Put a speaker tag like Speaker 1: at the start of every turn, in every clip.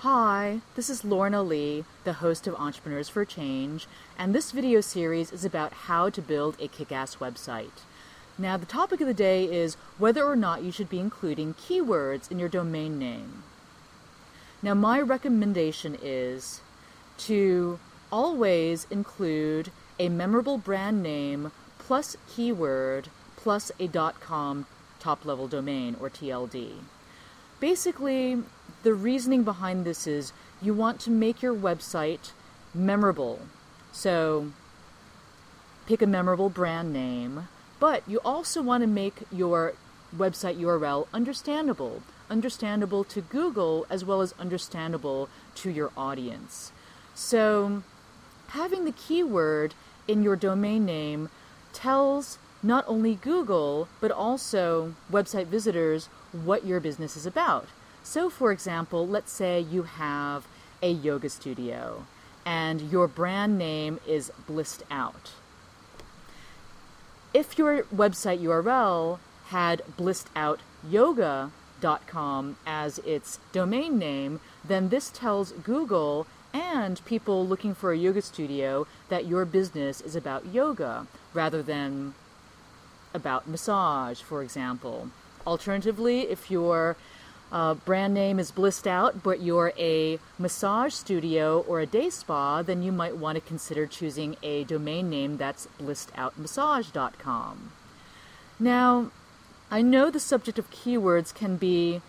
Speaker 1: Hi, this is Lorna Lee, the host of Entrepreneurs for Change, and this video series is about how to build a kick-ass website. Now, the topic of the day is whether or not you should be including keywords in your domain name. Now, my recommendation is to always include a memorable brand name plus keyword plus a .com top-level domain, or TLD. Basically, the reasoning behind this is you want to make your website memorable. So pick a memorable brand name, but you also want to make your website URL understandable to Google as well as understandable to your audience. So having the keyword in your domain name tells not only Google, but also website visitors what your business is about. So, for example, let's say you have a yoga studio and your brand name is Blissed Out. If your website URL had blissedoutyoga.com as its domain name, then this tells Google and people looking for a yoga studio that your business is about yoga rather than about massage, for example. Alternatively, if your brand name is Blissed Out, but you're a massage studio or a day spa, then you might want to consider choosing a domain name that's blissedoutmassage.com. Now, I know the subject of keywords can be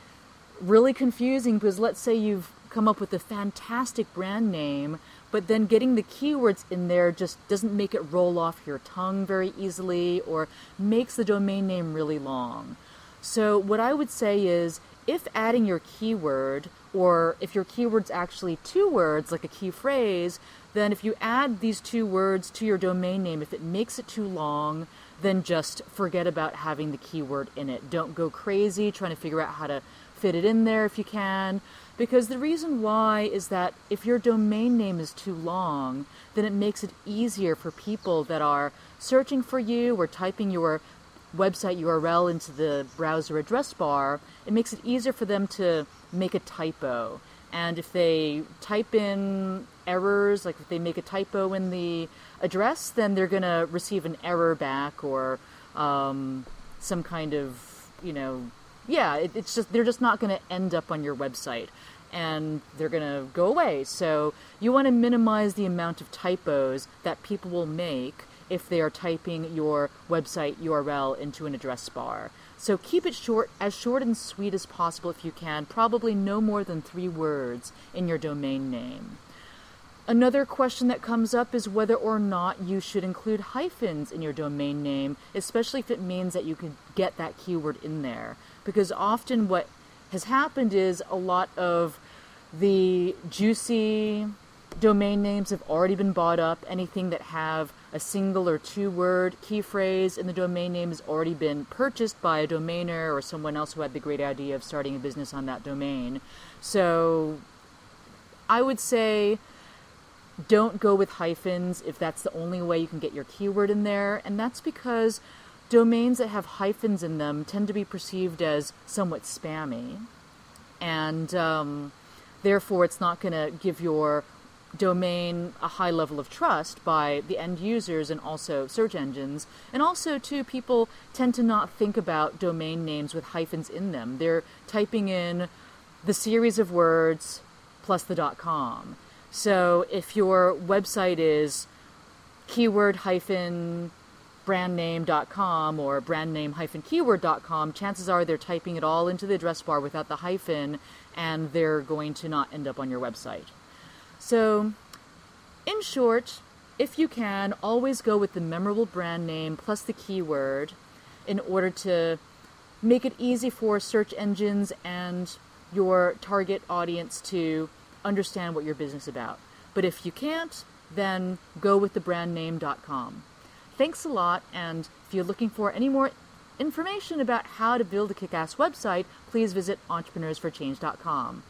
Speaker 1: really confusing because let's say you've come up with a fantastic brand name, but then getting the keywords in there just doesn't make it roll off your tongue very easily or makes the domain name really long. So what I would say is, if adding your keyword, or if your keyword's actually two words, like a key phrase, then if you add these two words to your domain name, if it makes it too long, then just forget about having the keyword in it. Don't go crazy trying to figure out how to fit it in there if you can, because the reason why is that if your domain name is too long, then it makes it easier for people that are searching for you or typing your website URL into the browser address bar. It makes it easier for them to make a typo. And if they type in errors, like if they make a typo in the address, then they're going to receive an error back or some kind of, it's just, they're just not going to end up on your website and they're going to go away. So you want to minimize the amount of typos that people will make if they are typing your website URL into an address bar. So keep it short and sweet as possible if you can, probably no more than 3 words in your domain name. Another question that comes up is whether or not you should include hyphens in your domain name, especially if it means that you can get that keyword in there. Because often what has happened is a lot of the juicy domain names have already been bought up. Anything that have a single or 2-word key phrase in the domain name has already been purchased by a domainer or someone else who had the great idea of starting a business on that domain. So I would say don't go with hyphens if that's the only way you can get your keyword in there. And that's because domains that have hyphens in them tend to be perceived as somewhat spammy. And therefore, it's not going to give your domain a high level of trust by the end users and also search engines. And also, too, people tend to not think about domain names with hyphens in them. They're typing in the series of words plus the .com. So if your website is keyword-brandname.com or brandname-keyword.com, chances are they're typing it all into the address bar without the hyphen, and they're going to not end up on your website. So, in short, if you can, always go with the memorable brand name plus the keyword in order to make it easy for search engines and your target audience to understand what your business is about. But if you can't, then go with the brandname.com. Thanks a lot, and if you're looking for any more information about how to build a kick-ass website, please visit entrepreneursforchange.com.